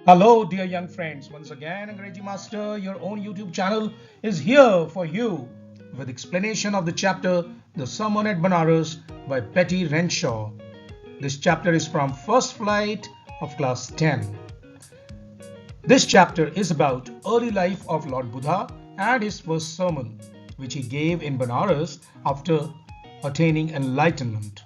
Hello, dear young friends. Once again, Angrezi Master, your own YouTube channel, is here for you with explanation of the chapter The Sermon at Benares by Betty Renshaw. This chapter is from First Flight of Class 10. This chapter is about early life of Lord Buddha and his first sermon, which he gave in Benares after attaining enlightenment.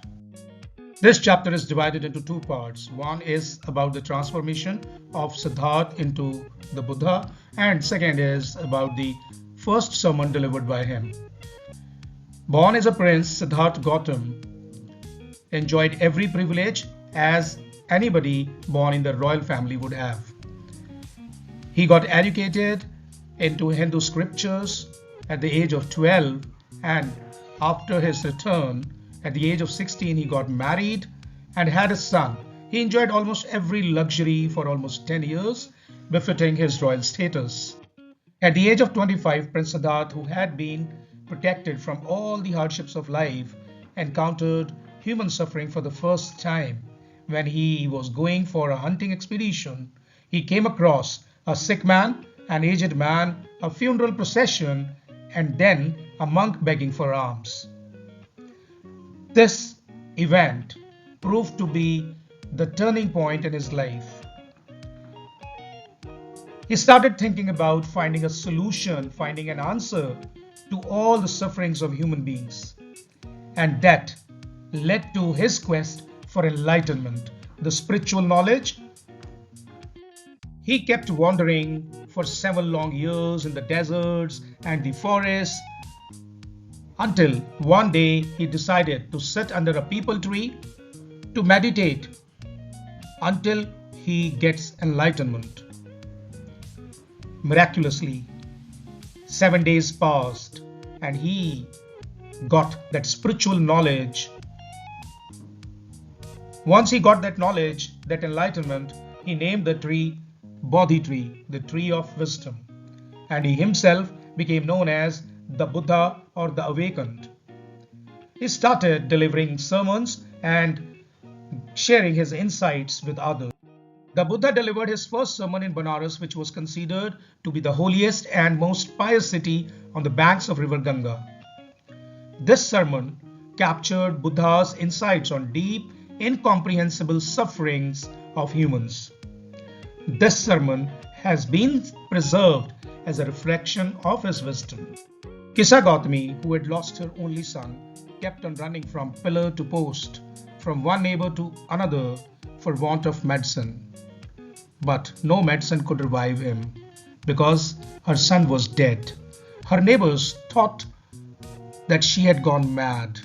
This chapter is divided into two parts. One is about the transformation of Siddhartha into the Buddha, and second is about the first sermon delivered by him. Born as a prince, Siddhartha Gautam enjoyed every privilege as anybody born in the royal family would have. He got educated into Hindu scriptures at the age of 12, and after his return, at the age of 16, he got married and had a son. He enjoyed almost every luxury for almost 10 years, befitting his royal status. At the age of 25, Prince Siddhartha, who had been protected from all the hardships of life, encountered human suffering for the first time. When he was going for a hunting expedition, he came across a sick man, an aged man, a funeral procession, and then a monk begging for alms. This event proved to be the turning point in his life. He started thinking about finding a solution, finding an answer to all the sufferings of human beings. And that led to his quest for enlightenment, the spiritual knowledge. He kept wandering for several long years in the deserts and the forests until one day he decided to sit under a peepal tree to meditate until he gets enlightenment. Miraculously, 7 days passed and he got that spiritual knowledge. Once he got that knowledge, that enlightenment, he named the tree Bodhi tree, the tree of wisdom, and he himself became known as the Buddha or the awakened. He started delivering sermons and sharing his insights with others. The Buddha delivered his first sermon in Benares, which was considered to be the holiest and most pious city on the banks of river Ganga. This sermon captured Buddha's insights on deep, incomprehensible sufferings of humans. This sermon has been preserved as a reflection of his wisdom. Kisa Gautami, who had lost her only son, kept on running from pillar to post, from one neighbor to another for want of medicine. But no medicine could revive him because her son was dead. Her neighbors thought that she had gone mad.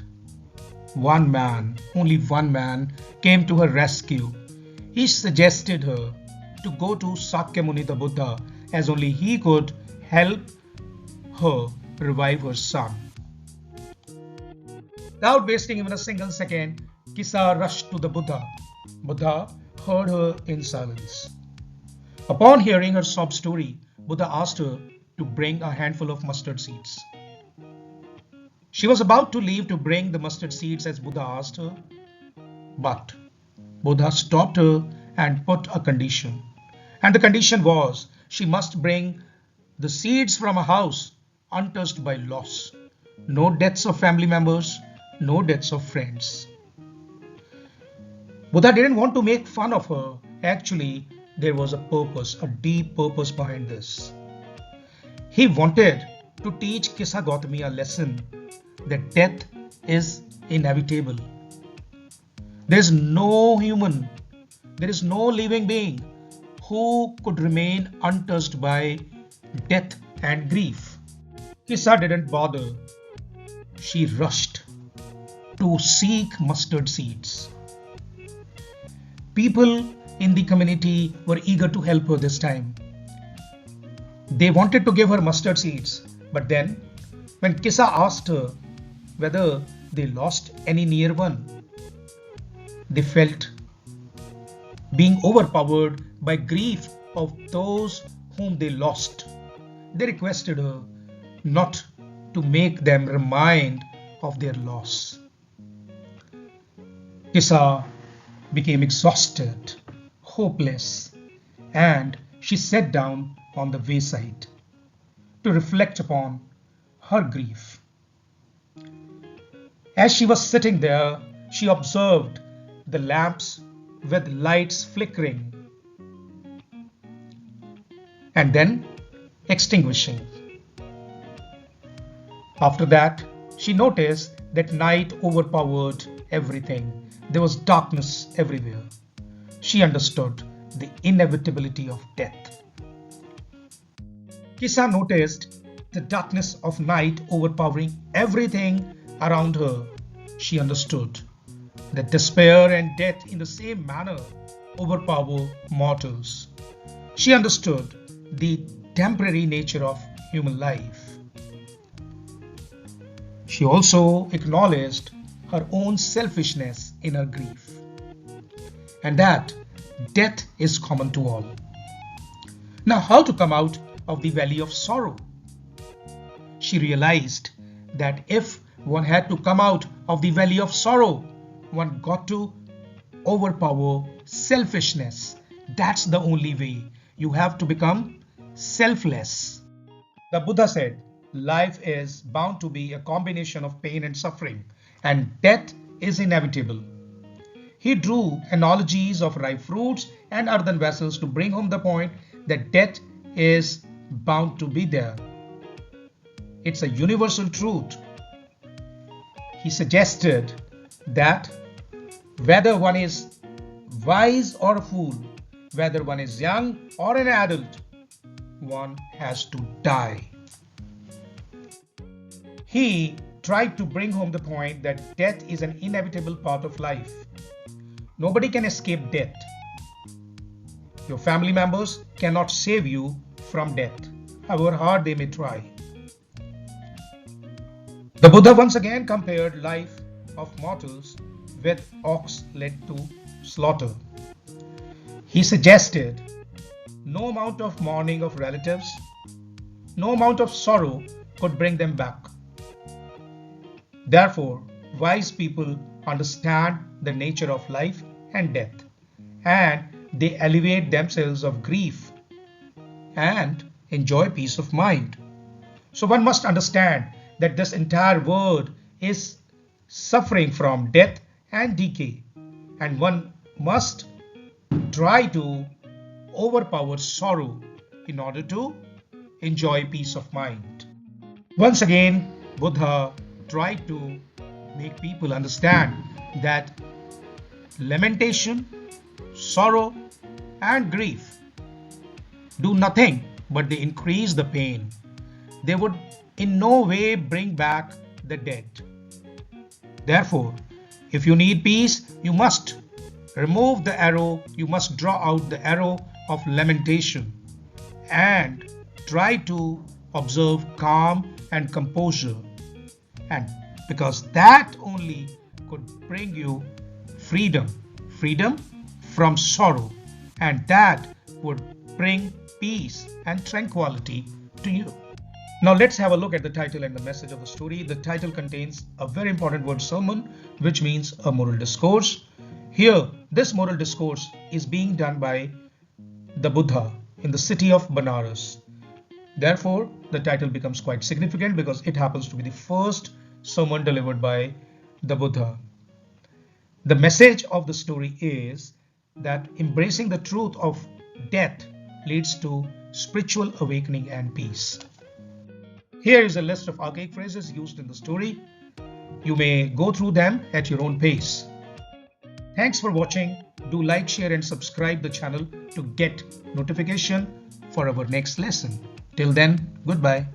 One man, only one man, came to her rescue. He suggested her to go to Sakyamuni the Buddha, as only he could help her revive her son. Without wasting even a single second, Kisa rushed to the Buddha. Buddha heard her in silence. Upon hearing her sob story, Buddha asked her to bring a handful of mustard seeds. She was about to leave to bring the mustard seeds as Buddha asked her, but Buddha stopped her and put a condition. And the condition was she must bring the seeds from a house untouched by loss. No deaths of family members, no deaths of friends. Buddha didn't want to make fun of her. Actually, there was a purpose, a deep purpose behind this. He wanted to teach Kisa Gautami a lesson that death is inevitable. There is no human, there is no living being who could remain untouched by death and grief. Kisa didn't bother. She rushed to seek mustard seeds. People in the community were eager to help her this time. They wanted to give her mustard seeds, but then when Kisa asked her whether they lost any near one, they felt being overpowered by grief of those whom they lost. They requested her not to make them remind of their loss. Kisa became exhausted, hopeless, and she sat down on the wayside to reflect upon her grief. As she was sitting there, she observed the lamps with lights flickering and then extinguishing. After that, she noticed that night overpowered everything. There was darkness everywhere. She understood the inevitability of death. Kisa noticed the darkness of night overpowering everything around her. She understood that despair and death in the same manner overpower mortals. She understood the temporary nature of human life. She also acknowledged her own selfishness in her grief, and that death is common to all. Now, how to come out of the valley of sorrow? She realized that if one had to come out of the valley of sorrow, one got to overpower selfishness. That's the only way. You have to become selfless. The Buddha said, life is bound to be a combination of pain and suffering, and death is inevitable. He drew analogies of ripe fruits and earthen vessels to bring home the point that death is bound to be there. It's a universal truth. He suggested that whether one is wise or a fool, whether one is young or an adult, one has to die. He tried to bring home the point that death is an inevitable part of life. Nobody can escape death. Your family members cannot save you from death, however hard they may try. The Buddha once again compared life of mortals with ox led to slaughter. He suggested no amount of mourning of relatives, no amount of sorrow could bring them back. Therefore, wise people understand the nature of life and death, and they alleviate themselves of grief and enjoy peace of mind. So one must understand that this entire world is suffering from death and decay, and one must try to overpower sorrow in order to enjoy peace of mind. Once again, Buddha tried to make people understand that lamentation, sorrow, and grief do nothing but they increase the pain. They would in no way bring back the dead. Therefore, if you need peace, you must remove the arrow, you must draw out the arrow of lamentation and try to observe calm and composure. And because that only could bring you freedom from sorrow, and that would bring peace and tranquility to you. Now let's have a look at the title and the message of the story. The title contains a very important word sermon, which means a moral discourse. Here, this moral discourse is being done by the Buddha in the city of Benares. Therefore, the title becomes quite significant because it happens to be the first sermon delivered by the Buddha. The message of the story is that embracing the truth of death leads to spiritual awakening and peace. Here is a list of archaic phrases used in the story. You may go through them at your own pace. Thanks for watching. Do like, share and subscribe the channel to get notification for our next lesson. Till then, goodbye.